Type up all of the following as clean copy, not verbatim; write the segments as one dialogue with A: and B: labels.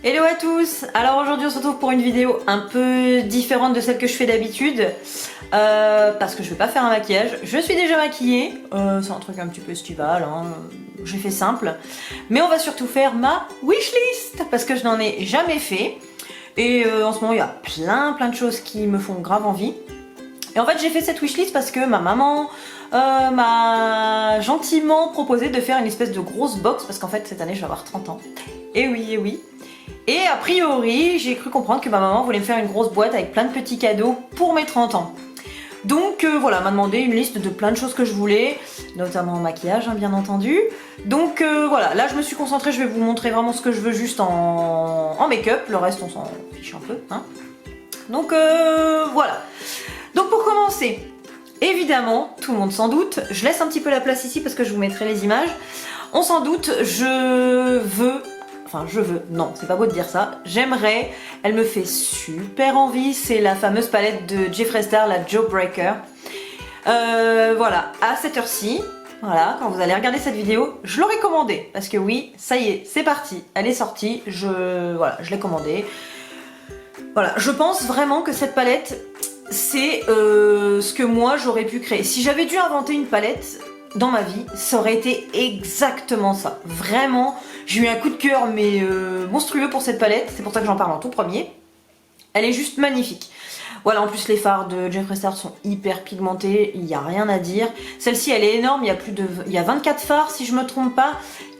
A: Hello à tous. Alors aujourd'hui on se retrouve pour une vidéo un peu différente de celle que je fais d'habitude parce que je vais pas faire un maquillage. Je suis déjà maquillée, c'est un truc un petit peu estival, hein. J'ai fait simple. Mais on va surtout faire ma wishlist parce que je n'en ai jamais fait. Et en ce moment il y a plein de choses qui me font grave envie. Et en fait j'ai fait cette wishlist parce que ma maman m'a gentiment proposé de faire une espèce de grosse box parce qu'en fait cette année je vais avoir 30 ans. Et oui, et oui. Et a priori, j'ai cru comprendre que ma maman voulait me faire une grosse boîte avec plein de petits cadeaux pour mes 30 ans. Donc voilà, elle m'a demandé une liste de plein de choses que je voulais, notamment en maquillage, hein, bien entendu. Donc voilà, là je me suis concentrée, je vais vous montrer vraiment ce que je veux juste en make-up, le reste on s'en fiche un peu. Hein. Donc voilà. Donc pour commencer, évidemment, tout le monde s'en doute, je laisse un petit peu la place ici parce que je vous mettrai les images. On s'en doute, non, c'est pas beau de dire ça, j'aimerais, elle me fait super envie, c'est la fameuse palette de Jeffree Star, la Jawbreaker. Voilà, à cette heure-ci, voilà, quand vous allez regarder cette vidéo, je l'aurai commandée, parce que oui, ça y est, c'est parti, elle est sortie, je l'ai commandée. Voilà, je pense vraiment que cette palette, c'est ce que moi j'aurais pu créer. Si j'avais dû inventer une palette dans ma vie, ça aurait été exactement ça. Vraiment, j'ai eu un coup de cœur mais monstrueux pour cette palette, c'est pour ça que j'en parle en tout premier. Elle est juste magnifique. Voilà, en plus les fards de Jeffree Star sont hyper pigmentés, il n'y a rien à dire. Celle-ci elle est énorme, il y a 24 fards si je me trompe pas.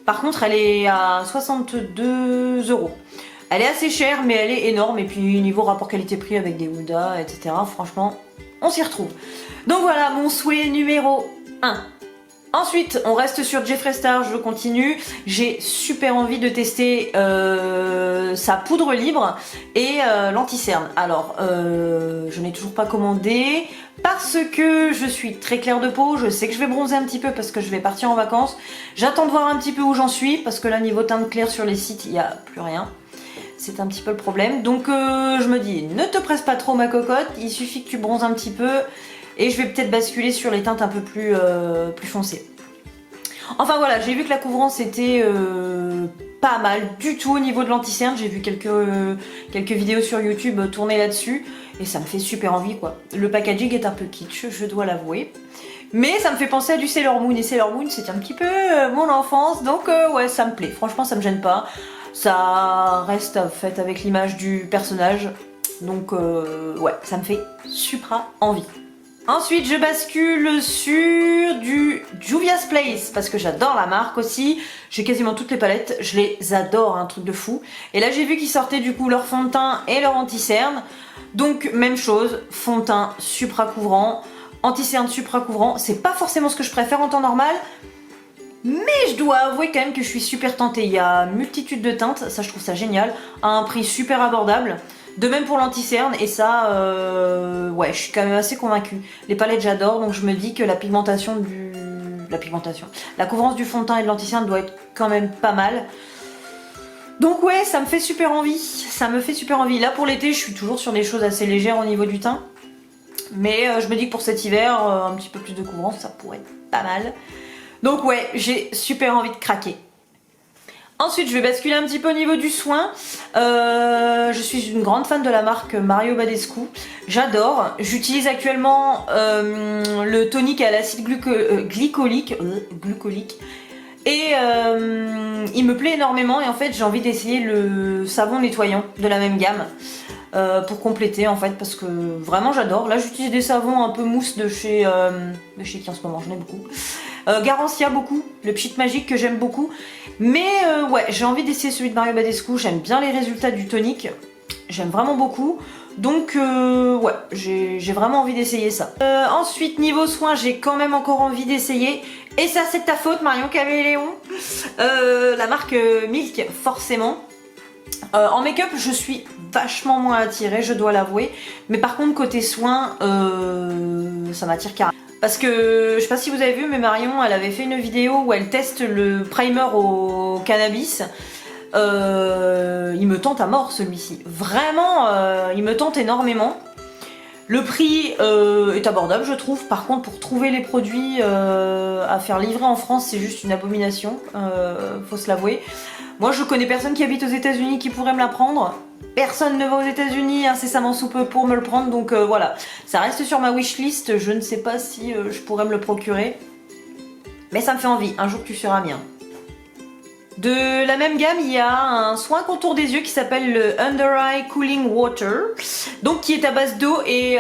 A: Par contre elle est à 62 €. Elle est assez chère mais elle est énorme et puis niveau rapport qualité-prix avec des Huda, etc. Franchement, on s'y retrouve. Donc voilà mon souhait numéro 1. Ensuite, on reste sur Jeffree Star, je continue. J'ai super envie de tester sa poudre libre et l'anti-cerne. Alors, je n'ai toujours pas commandé parce que je suis très claire de peau. Je sais que je vais bronzer un petit peu parce que je vais partir en vacances. J'attends de voir un petit peu où j'en suis parce que là, niveau teinte claire sur les sites, il n'y a plus rien. C'est un petit peu le problème. Donc, je me dis, ne te presse pas trop ma cocotte. Il suffit que tu bronzes un petit peu. Et je vais peut-être basculer sur les teintes un peu plus foncées. Enfin voilà, j'ai vu que la couvrance était pas mal du tout au niveau de l'anti-cerne. J'ai vu quelques vidéos sur YouTube tournées là-dessus. Et ça me fait super envie quoi. Le packaging est un peu kitsch, je dois l'avouer. Mais ça me fait penser à du Sailor Moon. Et Sailor Moon c'était un petit peu mon enfance. Donc ouais, ça me plaît. Franchement, ça me gêne pas. Ça reste fait avec l'image du personnage. Donc ouais, ça me fait super envie. Ensuite, je bascule sur du Juvia's Place parce que j'adore la marque aussi. J'ai quasiment toutes les palettes, je les adore, un truc de fou. Et là, j'ai vu qu'ils sortaient du coup leur fond de teint et leur anti-cerne. Donc, même chose, fond de teint supra couvrant, anti-cerne supra couvrant. C'est pas forcément ce que je préfère en temps normal, mais je dois avouer quand même que je suis super tentée. Il y a une multitude de teintes, ça je trouve ça génial, à un prix super abordable. De même pour l'anti-cerne et ça, ouais, je suis quand même assez convaincue. Les palettes j'adore, donc je me dis que la couvrance du fond de teint et de l'anti-cerne doit être quand même pas mal. Donc ouais, ça me fait super envie, ça me fait super envie. Là pour l'été, je suis toujours sur des choses assez légères au niveau du teint. Mais je me dis que pour cet hiver, un petit peu plus de couvrance, ça pourrait être pas mal. Donc ouais, j'ai super envie de craquer. Ensuite, je vais basculer un petit peu au niveau du soin. Je suis une grande fan de la marque Mario Badescu. J'adore. J'utilise actuellement le tonique à l'acide glycolique. Et il me plaît énormément. Et en fait, j'ai envie d'essayer le savon nettoyant de la même gamme. Pour compléter en fait parce que vraiment j'adore. Là j'utilise des savons un peu mousse de chez qui en ce moment, j'en ai beaucoup. Garancia beaucoup, le Pchit Magique que j'aime beaucoup. Mais ouais, j'ai envie d'essayer celui de Mario Badescu, j'aime bien les résultats du tonique. J'aime vraiment beaucoup. Donc ouais, j'ai vraiment envie d'essayer ça. Ensuite niveau soins, j'ai quand même encore envie d'essayer. Et ça c'est de ta faute Marion Caméléon. La marque Milk forcément. En make-up je suis vachement moins attirée, je dois l'avouer. Mais par contre côté soins, ça m'attire carrément. Parce que, je sais pas si vous avez vu, mais Marion, elle avait fait une vidéo où elle teste le primer au cannabis. Il me tente à mort celui-ci. Vraiment, il me tente énormément. Le prix est abordable, je trouve. Par contre, pour trouver les produits à faire livrer en France, c'est juste une abomination, faut se l'avouer. Moi, je connais personne qui habite aux États-Unis qui pourrait me la prendre. Personne ne va aux États-Unis incessamment sous peu pour me le prendre, donc voilà. Ça reste sur ma wishlist, je ne sais pas si je pourrais me le procurer. Mais ça me fait envie, un jour tu seras mien. De la même gamme, il y a un soin contour des yeux qui s'appelle le Under Eye Cooling Water, donc qui est à base d'eau et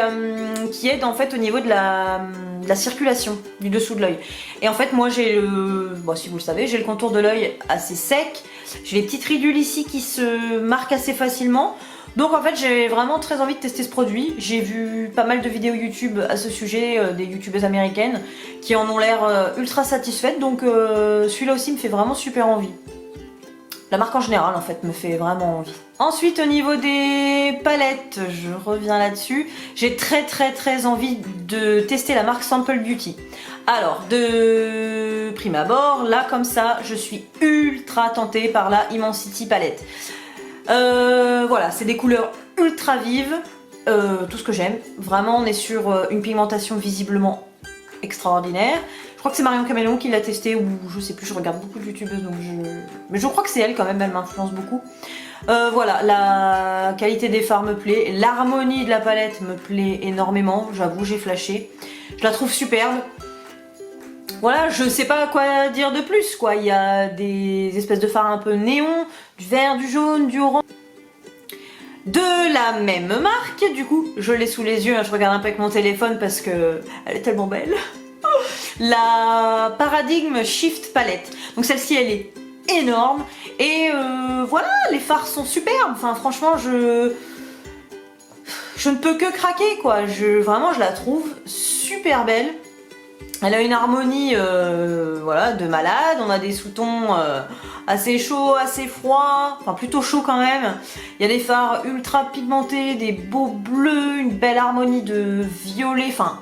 A: qui aide en fait au niveau de la circulation du dessous de l'œil. Et en fait, moi j'ai le, bon, si vous le savez, j'ai le contour de l'œil assez sec, j'ai les petites ridules ici qui se marquent assez facilement. Donc en fait j'ai vraiment très envie de tester ce produit. J'ai vu pas mal de vidéos YouTube à ce sujet, des youtubeuses américaines qui en ont l'air ultra satisfaites, donc celui-là aussi me fait vraiment super envie. La marque en général en fait me fait vraiment envie. Ensuite au niveau des palettes, je reviens là-dessus, j'ai très envie de tester la marque Sample Beauty. Alors de prime abord, là comme ça, je suis ultra tentée par la Immensity palette. Voilà, c'est des couleurs ultra vives, tout ce que j'aime. Vraiment, on est sur une pigmentation visiblement extraordinaire. Je crois que c'est Marion Caméléon qui l'a testé, ou je sais plus, je regarde beaucoup de youtubeuses, donc mais je crois que c'est elle quand même, elle m'influence beaucoup. Voilà, la qualité des fards me plaît, l'harmonie de la palette me plaît énormément, j'avoue, j'ai flashé. Je la trouve superbe. Voilà, je sais pas quoi dire de plus, quoi. Il y a des espèces de fards un peu néon, du vert, du jaune, du orange. De la même marque, du coup, je l'ai sous les yeux, hein, je regarde un peu avec mon téléphone parce que elle est tellement belle. La Paradigm Shift Palette. Donc celle-ci, elle est énorme. Et voilà, les fards sont superbes. Enfin, franchement, je ne peux que craquer, quoi. Vraiment, je la trouve super belle. Elle a une harmonie voilà, de malade, on a des sous-tons assez chauds, assez froids, enfin plutôt chauds quand même. Il y a des fards ultra pigmentés, des beaux bleus, une belle harmonie de violet, enfin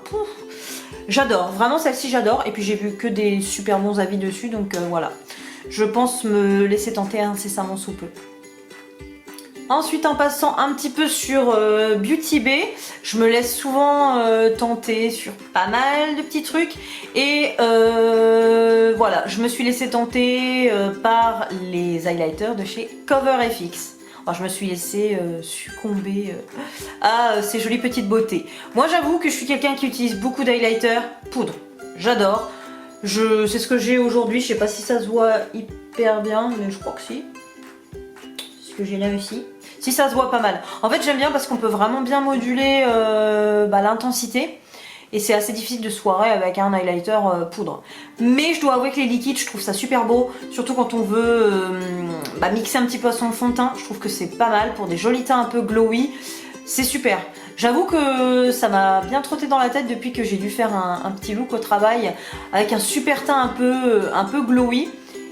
A: j'adore, vraiment celle-ci j'adore. Et puis j'ai vu que des super bons avis dessus, donc voilà. Je pense me laisser tenter incessamment sous peu. Ensuite, en passant un petit peu sur Beauty Bay, je me laisse souvent tenter sur pas mal de petits trucs. Et voilà, je me suis laissée tenter par les highlighters de chez CoverFX. Alors, je me suis laissée succomber à ces jolies petites beautés. Moi, j'avoue que je suis quelqu'un qui utilise beaucoup d'highlighters poudre. J'adore. C'est ce que j'ai aujourd'hui. Je sais pas si ça se voit hyper bien, mais je crois que si. C'est ce que j'ai là aussi. Si ça se voit pas mal. En fait j'aime bien parce qu'on peut vraiment bien moduler l'intensité. Et c'est assez difficile de soirée avec un highlighter poudre. Mais je dois avouer que les liquides, je trouve ça super beau. Surtout quand on veut mixer un petit peu son fond de teint. Je trouve que c'est pas mal pour des jolis teints un peu glowy. C'est super. J'avoue que ça m'a bien trotté dans la tête depuis que j'ai dû faire un petit look au travail avec un super teint un peu glowy.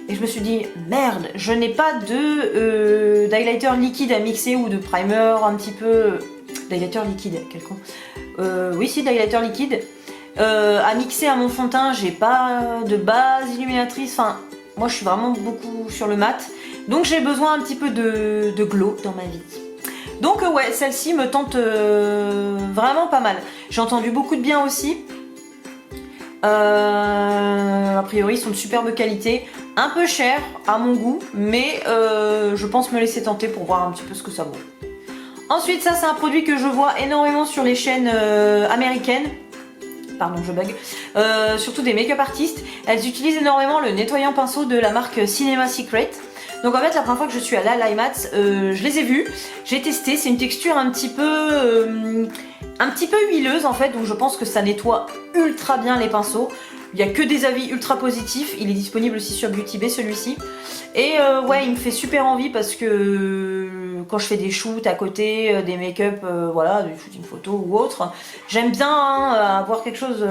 A: Et je me suis dit, merde, je n'ai pas d'highlighter liquide à mixer ou de primer un petit peu... D'highlighter liquide, quel con. Oui, si, d'highlighter liquide. À mixer à mon fond de teint, j'ai pas de base illuminatrice. Enfin, moi je suis vraiment beaucoup sur le mat. Donc j'ai besoin un petit peu de glow dans ma vie. Donc ouais, celle-ci me tente vraiment pas mal. J'ai entendu beaucoup de bien aussi. A priori, ils sont de superbe qualité, un peu cher à mon goût, mais je pense me laisser tenter pour voir un petit peu ce que ça vaut. Ensuite, ça c'est un produit que je vois énormément sur les chaînes américaines. Pardon, je bug. Surtout des make-up artistes. Elles utilisent énormément le nettoyant pinceau de la marque Cinema Secret. Donc en fait, la première fois que je suis allée à l'IMAX, je les ai vus, j'ai testé. C'est une texture un petit peu huileuse en fait, donc je pense que ça nettoie ultra bien les pinceaux. Il n'y a que des avis ultra positifs. Il est disponible aussi sur Beauty Bay celui-ci. Et ouais, il me fait super envie parce que quand je fais des shoots à côté, des make-up, voilà, du shooting photo ou autre, j'aime bien avoir quelque chose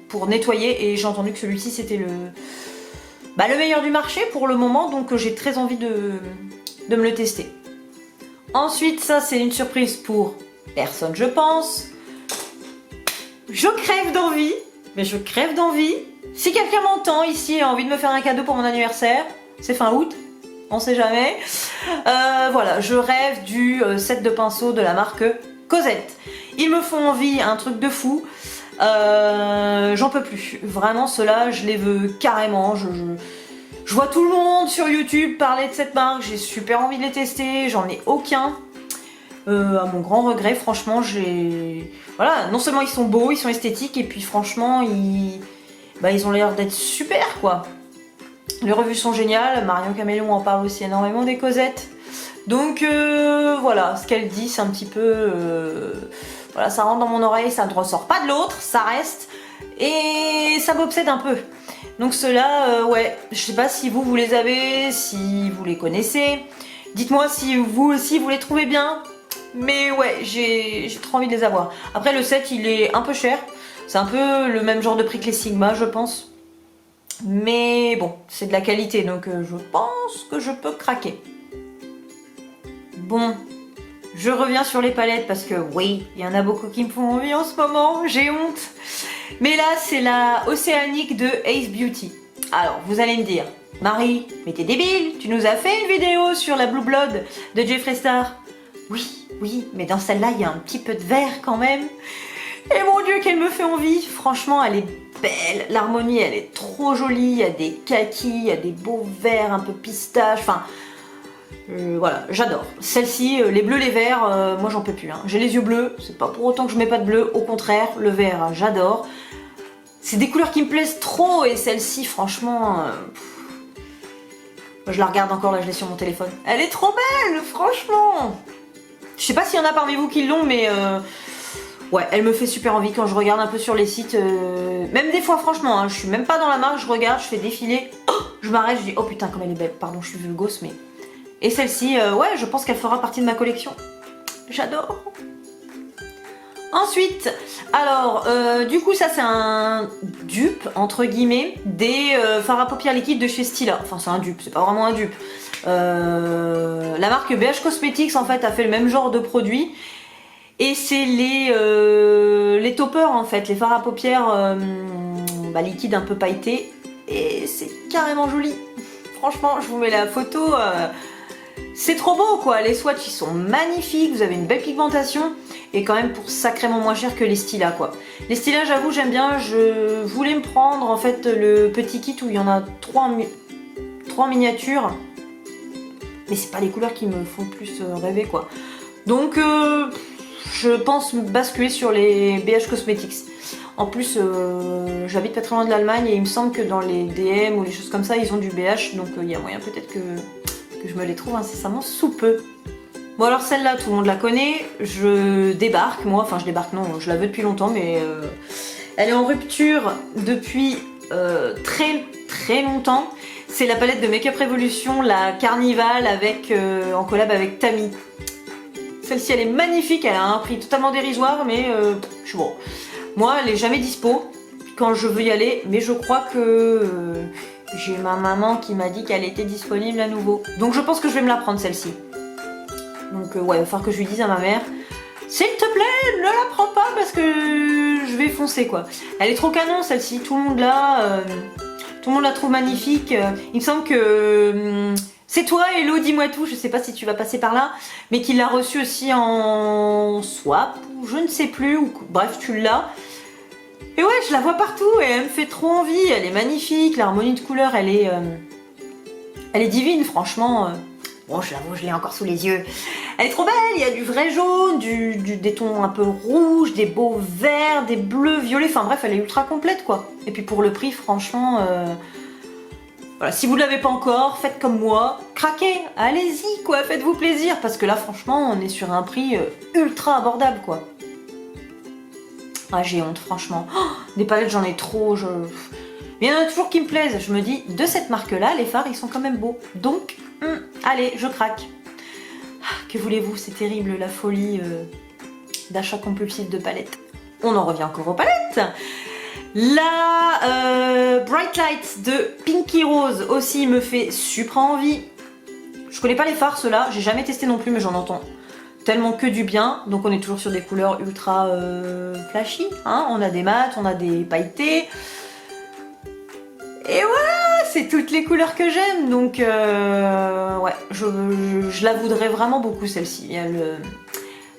A: pour nettoyer. Et j'ai entendu que celui-ci c'était le meilleur du marché pour le moment, donc j'ai très envie de me le tester. Ensuite, ça c'est une surprise pour personne je pense. Je crève d'envie, mais je crève d'envie. Si quelqu'un m'entend ici et a envie de me faire un cadeau pour mon anniversaire, c'est fin août, on sait jamais. Voilà, je rêve du set de pinceaux de la marque Cosette. Ils me font envie, un truc de fou. J'en peux plus. Vraiment, ceux-là, je les veux carrément. Je vois tout le monde sur YouTube parler de cette marque. J'ai super envie de les tester. J'en ai aucun. À mon grand regret, franchement, voilà, non seulement ils sont beaux, ils sont esthétiques, et puis franchement, ils ont l'air d'être super, quoi. Les revues sont géniales. Marion Caméléon en parle aussi énormément des Cosettes. Donc voilà, ce qu'elle dit, c'est un petit peu... voilà, ça rentre dans mon oreille, ça ne ressort pas de l'autre, ça reste. Et ça m'obsède un peu. Donc ceux-là, ouais, je sais pas si vous les avez, si vous les connaissez. Dites-moi si vous aussi vous les trouvez bien. Mais ouais, j'ai trop envie de les avoir. Après le set, il est un peu cher. C'est un peu le même genre de prix que les Sigma, je pense. Mais bon, c'est de la qualité, donc je pense que je peux craquer. Bon, je reviens sur les palettes parce que oui, il y en a beaucoup qui me font envie en ce moment, j'ai honte. Mais là, c'est la Océanique de Ace Beauty. Alors, vous allez me dire, Marie, mais t'es débile, tu nous as fait une vidéo sur la Blue Blood de Jeffree Star. Oui, mais dans celle-là, il y a un petit peu de vert quand même. Et mon Dieu, qu'elle me fait envie. Franchement, elle est belle. L'harmonie, elle est trop jolie. Il y a des kakis, il y a des beaux verts un peu pistache. Enfin, voilà, j'adore. Celle-ci, les bleus, les verts, moi j'en peux plus. Hein. J'ai les yeux bleus. C'est pas pour autant que je mets pas de bleu. Au contraire, le vert, j'adore. C'est des couleurs qui me plaisent trop. Et celle-ci, franchement... je la regarde encore, là, je l'ai sur mon téléphone. Elle est trop belle, franchement. Je sais pas s'il y en a parmi vous qui l'ont, mais... ouais, elle me fait super envie quand je regarde un peu sur les sites. Même des fois, franchement, hein, je suis même pas dans la marque, je regarde, je fais défiler. Oh, je m'arrête, je dis, oh putain, comme elle est belle. Pardon, je suis vulgos, mais... Et celle-ci, ouais, je pense qu'elle fera partie de ma collection. J'adore. Ensuite, alors, du coup, ça c'est un dupe, entre guillemets, des fards à paupières liquides de chez Stila. Enfin, c'est un dupe, c'est pas vraiment un dupe. La marque BH Cosmetics, en fait, a fait le même genre de produit. Et c'est les toppers, en fait, les fards à paupières liquides un peu pailletés. Et c'est carrément joli. Franchement, je vous mets la photo. C'est trop beau, quoi. Les swatchs, ils sont magnifiques. Vous avez une belle pigmentation. Et quand même pour sacrément moins cher que les Stila, quoi. Les Stila, j'avoue, j'aime bien. Je voulais me prendre, en fait, le petit kit où il y en a 3 miniatures. Mais c'est pas les couleurs qui me font plus rêver, quoi. Donc, je pense basculer sur les BH Cosmetics. En plus, j'habite pas très loin de l'Allemagne et il me semble que dans les DM ou les choses comme ça, ils ont du BH. Donc, il y a moyen peut-être que je me les trouve incessamment sous peu. Bon, alors celle-là, tout le monde la connaît. Je débarque, moi. Enfin, je débarque, non, je la veux depuis longtemps, mais elle est en rupture depuis très longtemps. C'est la palette de Make Up Revolution, la Carnival, en collab avec Tammy. Celle-ci, elle est magnifique, elle a un prix totalement dérisoire, mais je suis bon. Moi, elle est jamais dispo quand je veux y aller, mais je crois que j'ai ma maman qui m'a dit qu'elle était disponible à nouveau. Donc je pense que je vais me la prendre, celle-ci. Donc ouais, il va falloir que je lui dise à ma mère, s'il te plaît, ne la prends pas parce que je vais foncer, quoi. Elle est trop canon, celle-ci, tout le monde la trouve magnifique. Il me semble que... c'est toi, Hello, dis-moi tout, je sais pas si tu vas passer par là, mais qu'il l'a reçu aussi en swap, ou je ne sais plus, ou bref, tu l'as. Et ouais, je la vois partout et elle me fait trop envie, elle est magnifique, l'harmonie de couleurs, elle est divine, franchement. Bon, j'avoue, je l'ai encore sous les yeux. Elle est trop belle, il y a du vrai jaune, des tons un peu rouges, des beaux verts, des bleus, violets, enfin bref, elle est ultra complète, quoi. Et puis pour le prix, franchement... voilà, si vous ne l'avez pas encore, faites comme moi, craquez, allez-y, quoi, faites-vous plaisir, parce que là, franchement, on est sur un prix ultra abordable, quoi. Ah, j'ai honte, franchement. Oh, des palettes, j'en ai trop, mais il y en a toujours qui me plaisent. Je me dis, de cette marque-là, les fards, ils sont quand même beaux. Donc, allez, je craque. Ah, que voulez-vous, c'est terrible, la folie d'achat compulsif de palettes. On en revient encore aux palettes. La Bright Light de Pinky Rose aussi me fait super envie. Je connais pas les fards, ceux-là, j'ai jamais testé non plus, mais j'en entends tellement que du bien. Donc on est toujours sur des couleurs ultra flashy, hein. On a des mats, on a des pailletés. Et voilà, c'est toutes les couleurs que j'aime. Donc ouais, je la voudrais vraiment beaucoup, celle-ci. Il y a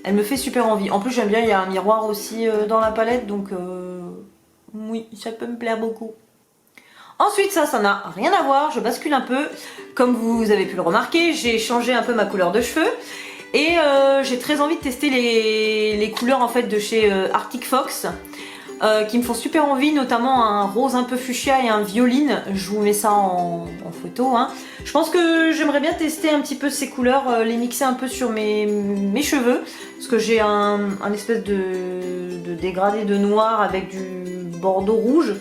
A: Elle me fait super envie. En plus j'aime bien, il y a un miroir aussi dans la palette, donc oui, ça peut me plaire beaucoup. Ensuite ça n'a rien à voir, je bascule un peu. Comme vous avez pu le remarquer, j'ai changé un peu ma couleur de cheveux. Et j'ai très envie de tester les couleurs en fait de chez Arctic Fox. Qui me font super envie, notamment un rose un peu fuchsia et un violine. Je vous mets ça en photo. Hein. Je pense que j'aimerais bien tester un petit peu ces couleurs, les mixer un peu sur mes cheveux. Parce que j'ai un espèce de dégradé de noir avec du bordeaux rouge.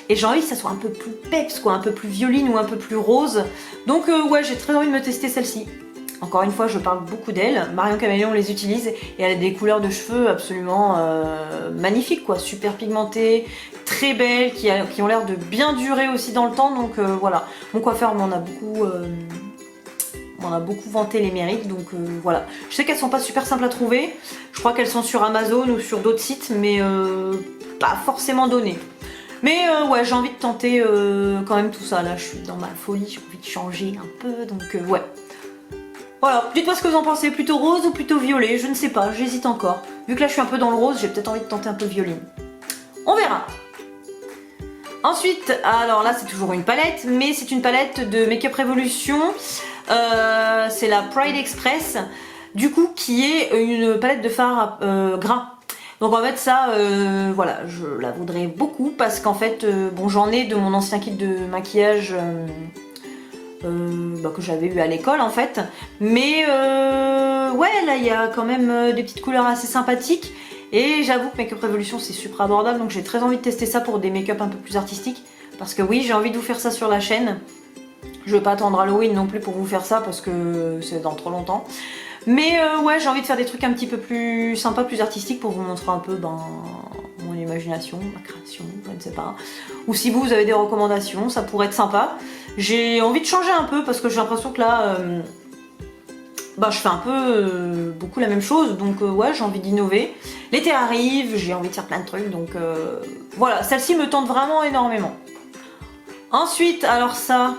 A: Et j'ai envie que ça soit un peu plus peps, quoi, un peu plus violine ou un peu plus rose. Donc ouais, j'ai très envie de me tester celle-ci. Encore une fois, je parle beaucoup d'elle. Marion Caméléon les utilise et elle a des couleurs de cheveux absolument magnifiques, quoi, super pigmentées, très belles, qui ont l'air de bien durer aussi dans le temps. Donc voilà, mon coiffeur m'en a beaucoup vanté les mérites. Donc voilà, je sais qu'elles sont pas super simples à trouver. Je crois qu'elles sont sur Amazon ou sur d'autres sites, mais pas forcément données. Mais ouais, j'ai envie de tenter quand même tout ça. Là, je suis dans ma folie, j'ai envie de changer un peu. Donc ouais. Voilà, dites-moi ce que vous en pensez, plutôt rose ou plutôt violet, je ne sais pas, j'hésite encore. Vu que là je suis un peu dans le rose, j'ai peut-être envie de tenter un peu violine. On verra. Ensuite, alors là c'est toujours une palette, mais c'est une palette de Make Up Revolution. C'est la Pride Express, du coup qui est une palette de fard gras. Donc en fait ça, voilà, je la voudrais beaucoup parce qu'en fait, bon j'en ai de mon ancien kit de maquillage... que j'avais eu à l'école en fait, mais ouais là il y a quand même des petites couleurs assez sympathiques et j'avoue que Make Up Revolution c'est super abordable, donc j'ai très envie de tester ça pour des make-up un peu plus artistiques parce que oui j'ai envie de vous faire ça sur la chaîne. Je vais pas attendre Halloween non plus pour vous faire ça parce que c'est dans trop longtemps, mais ouais j'ai envie de faire des trucs un petit peu plus sympas, plus artistiques pour vous montrer un peu mon imagination, ma création, je ne sais pas. Ou si vous avez des recommandations, ça pourrait être sympa. J'ai envie de changer un peu parce que j'ai l'impression que là, je fais un peu beaucoup la même chose. Donc ouais, j'ai envie d'innover. L'été arrive, j'ai envie de faire plein de trucs. Donc voilà, celle-ci me tente vraiment énormément. Ensuite, alors ça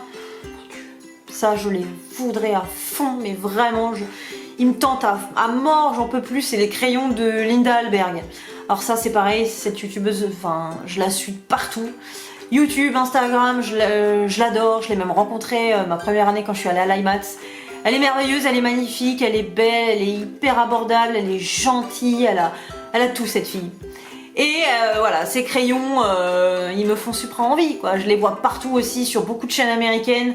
A: je les voudrais à fond, mais vraiment, ils me tentent à mort, j'en peux plus. C'est les crayons de Linda Alberg. Alors ça c'est pareil, cette youtubeuse, enfin je la suis partout. YouTube, Instagram, je l'adore, je l'ai même rencontrée ma première année quand je suis allée à l'IMAX. Elle est merveilleuse, elle est magnifique, elle est belle, elle est hyper abordable, elle est gentille, elle a tout cette fille. Et voilà, ces crayons, ils me font super envie, quoi. Je les vois partout aussi, sur beaucoup de chaînes américaines.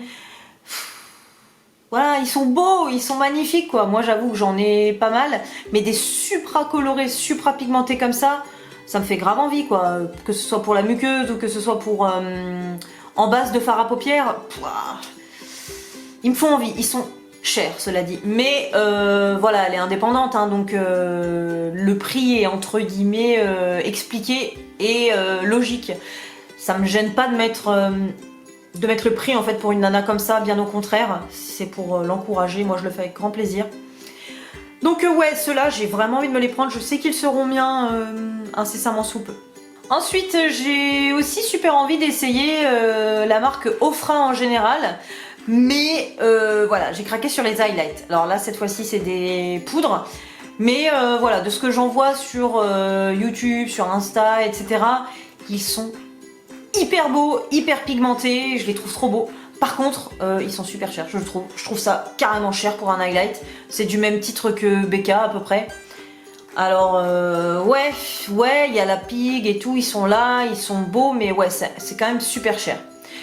A: Voilà, ils sont beaux, ils sont magnifiques, quoi. Moi j'avoue que j'en ai pas mal, mais des supra colorés, supra pigmentés comme ça me fait grave envie, quoi. Que ce soit pour la muqueuse ou que ce soit pour en base de fard à paupières. Ils me font envie, ils sont chers cela dit. Mais voilà, elle est indépendante, hein, donc le prix est entre guillemets expliqué et logique. Ça me gêne pas de mettre le prix en fait pour une nana comme ça, bien au contraire. C'est pour l'encourager, moi je le fais avec grand plaisir. Donc ouais, ceux-là, j'ai vraiment envie de me les prendre. Je sais qu'ils seront bien incessamment sous peu. Ensuite, j'ai aussi super envie d'essayer la marque Ofra en général. Mais voilà, j'ai craqué sur les highlights. Alors là, cette fois-ci, c'est des poudres. Mais voilà, de ce que j'en vois sur YouTube, sur Insta, etc., ils sont hyper beaux, hyper pigmentés. Je les trouve trop beaux. Par contre, ils sont super chers, je trouve. Je trouve ça carrément cher pour un highlight. C'est du même titre que Becca à peu près. Alors, ouais, il y a la pig et tout, ils sont là, ils sont beaux, mais ouais, c'est quand même super cher.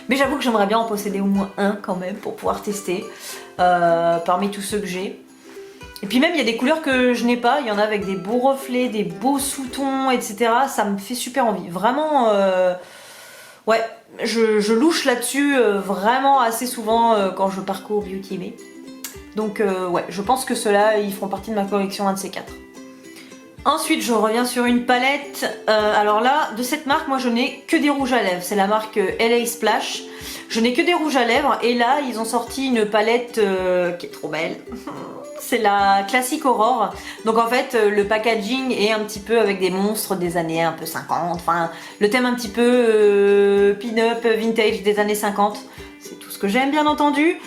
A: Mais j'avoue que j'aimerais bien en posséder au moins un quand même pour pouvoir tester parmi tous ceux que j'ai. Et puis même, il y a des couleurs que je n'ai pas. Il y en a avec des beaux reflets, des beaux sous-tons, etc. Ça me fait super envie. Vraiment... ouais, je louche là-dessus vraiment assez souvent quand je parcours Beauty Bay. Donc ouais, je pense que ceux-là, ils feront partie de ma collection, un de ces quatre. Ensuite, je reviens sur une palette. Alors là, de cette marque, moi je n'ai que des rouges à lèvres. C'est la marque LA Splash. Je n'ai que des rouges à lèvres. Et là, ils ont sorti une palette qui est trop belle. C'est la Classic Aurore. Donc en fait, le packaging est un petit peu avec des monstres des années un peu 50. Enfin, le thème un petit peu pin-up, vintage des années 50. C'est tout ce que j'aime, bien entendu.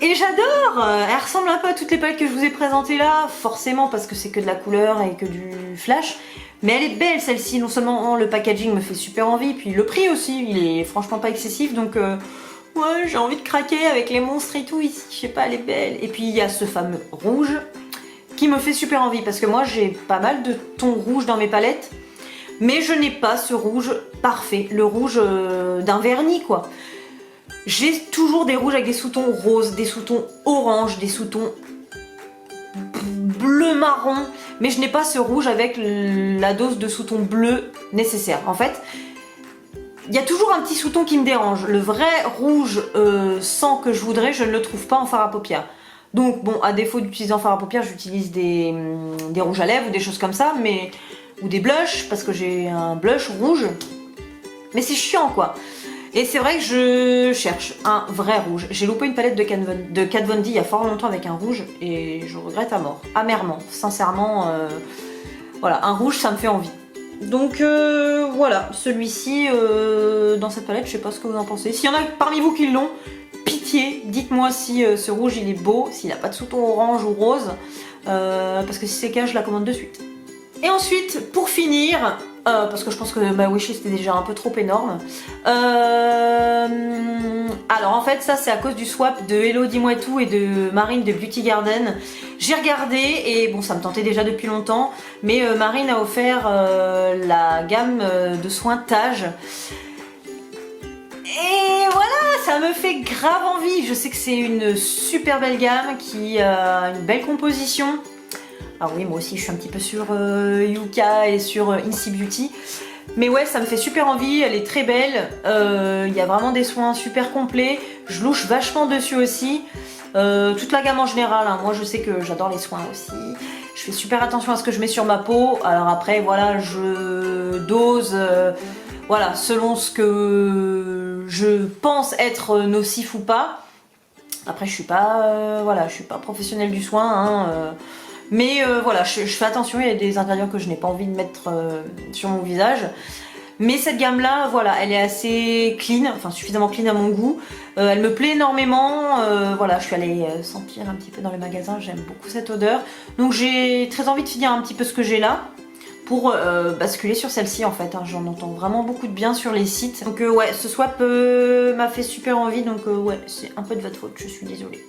A: Et j'adore. Elle ressemble un peu à toutes les palettes que je vous ai présentées là, forcément parce que c'est que de la couleur et que du flash. Mais elle est belle celle-ci, non seulement le packaging me fait super envie, puis le prix aussi, il est franchement pas excessif, donc ouais, j'ai envie de craquer avec les monstres et tout ici, je sais pas, elle est belle. Et puis il y a ce fameux rouge qui me fait super envie, parce que moi j'ai pas mal de tons rouges dans mes palettes, mais je n'ai pas ce rouge parfait, le rouge d'un vernis quoi. J'ai toujours des rouges avec des sous-tons roses, des sous-tons orange, des sous-tons bleu-marron, mais je n'ai pas ce rouge avec la dose de sous-ton bleu nécessaire. En fait, il y a toujours un petit sous-ton qui me dérange. Le vrai rouge sang que je voudrais, je ne le trouve pas en fard à paupières. Donc bon, à défaut d'utiliser en fard à paupières, j'utilise des rouges à lèvres ou des choses comme ça, mais ou des blushs, parce que j'ai un blush rouge. Mais c'est chiant quoi. Et c'est vrai que je cherche un vrai rouge. J'ai loupé une palette de Kat Von D il y a fort longtemps avec un rouge et je regrette à mort, amèrement, sincèrement. Voilà, un rouge ça me fait envie. Donc voilà, celui-ci dans cette palette, je sais pas ce que vous en pensez. S'il y en a parmi vous qui l'ont, pitié, dites-moi si ce rouge il est beau, s'il n'a pas de sous-ton orange ou rose, parce que si c'est le cas, je la commande de suite. Et ensuite, pour finir, parce que je pense que ma wishlist est déjà un peu trop énorme. Alors en fait ça c'est à cause du swap de Hello Dis-moi tout et de Marine de Beauty Garden. J'ai regardé et bon ça me tentait déjà depuis longtemps, mais Marine a offert la gamme de soins Tage. Et voilà, ça me fait grave envie. Je sais que c'est une super belle gamme qui a une belle composition. Ah oui, moi aussi je suis un petit peu sur Yuka et sur Incy Beauty. Mais ouais, ça me fait super envie, elle est très belle. Il y a vraiment des soins super complets. Je louche vachement dessus aussi. Toute la gamme en général, hein. Moi je sais que j'adore les soins aussi. Je fais super attention à ce que je mets sur ma peau. Alors après, voilà, je dose voilà, selon ce que je pense être nocif ou pas. Après, je suis pas, voilà, je suis pas professionnelle du soin, hein, mais voilà, je fais attention, il y a des ingrédients que je n'ai pas envie de mettre sur mon visage. Mais cette gamme là, voilà, elle est assez clean, enfin suffisamment clean à mon goût. Elle me plaît énormément, voilà, je suis allée sentir un petit peu dans le magasin, j'aime beaucoup cette odeur. Donc j'ai très envie de finir un petit peu ce que j'ai là pour basculer sur celle-ci en fait, hein. J'en entends vraiment beaucoup de bien sur les sites. Donc ouais, ce swap m'a fait super envie, donc ouais, c'est un peu de votre faute, je suis désolée.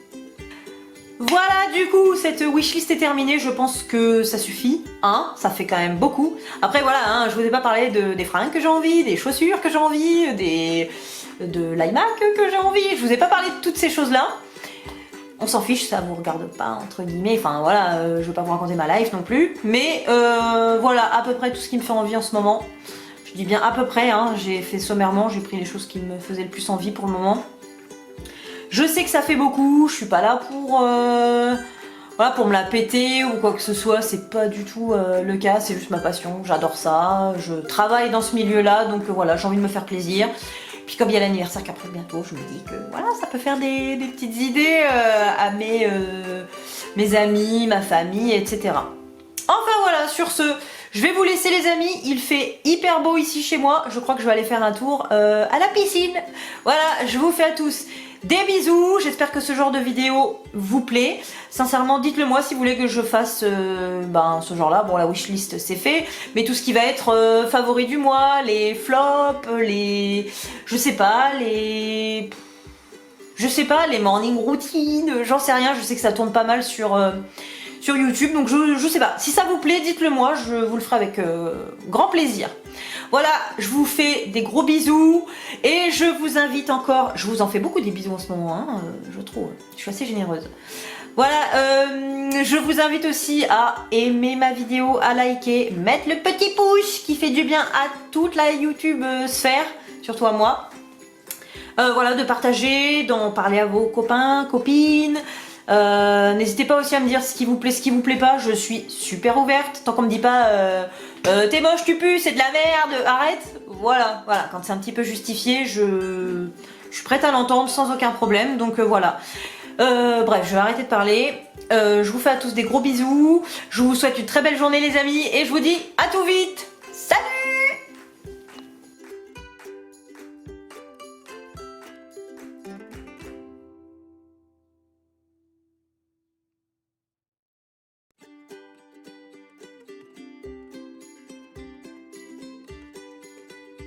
A: Voilà, du coup, cette wishlist est terminée, je pense que ça suffit, hein, ça fait quand même beaucoup. Après voilà, hein, je vous ai pas parlé des fringues que j'ai envie, des chaussures que j'ai envie, de l'iMac que j'ai envie, je vous ai pas parlé de toutes ces choses-là. On s'en fiche, ça vous regarde pas, entre guillemets, enfin voilà, je veux pas vous raconter ma life non plus. Mais voilà, à peu près tout ce qui me fait envie en ce moment. Je dis bien à peu près, hein, j'ai fait sommairement, j'ai pris les choses qui me faisaient le plus envie pour le moment. Je sais que ça fait beaucoup, je suis pas là pour, voilà, pour me la péter ou quoi que ce soit, c'est pas du tout le cas, c'est juste ma passion, j'adore ça, je travaille dans ce milieu-là, donc voilà, j'ai envie de me faire plaisir. Puis comme il y a l'anniversaire qui approche bientôt, je me dis que voilà, ça peut faire des petites idées à mes amis, ma famille, etc. Enfin voilà, sur ce, je vais vous laisser les amis, il fait hyper beau ici chez moi, je crois que je vais aller faire un tour à la piscine. Voilà, je vous fais à tous des bisous, j'espère que ce genre de vidéo vous plaît. Sincèrement, dites-le moi si vous voulez que je fasse ce genre-là. Bon, la wishlist c'est fait, mais tout ce qui va être favori du mois, les flops, les... je sais pas, les morning routines, j'en sais rien, je sais que ça tourne pas mal sur YouTube, donc je sais pas. Si ça vous plaît, dites-le moi, je vous le ferai avec grand plaisir. Voilà, je vous fais des gros bisous et je vous invite encore, je vous en fais beaucoup des bisous en ce moment, hein, je trouve, je suis assez généreuse. Voilà, je vous invite aussi à aimer ma vidéo, à liker, mettre le petit pouce qui fait du bien à toute la YouTube sphère, surtout à moi. Voilà, de partager, d'en parler à vos copains, copines. N'hésitez pas aussi à me dire ce qui vous plaît pas, je suis super ouverte, tant qu'on me dit pas t'es moche, tu pues, c'est de la merde, arrête. Voilà, quand c'est un petit peu justifié, je suis prête à l'entendre sans aucun problème, donc voilà. Bref, je vais arrêter de parler, je vous fais à tous des gros bisous, je vous souhaite une très belle journée les amis, et je vous dis à tout vite, salut!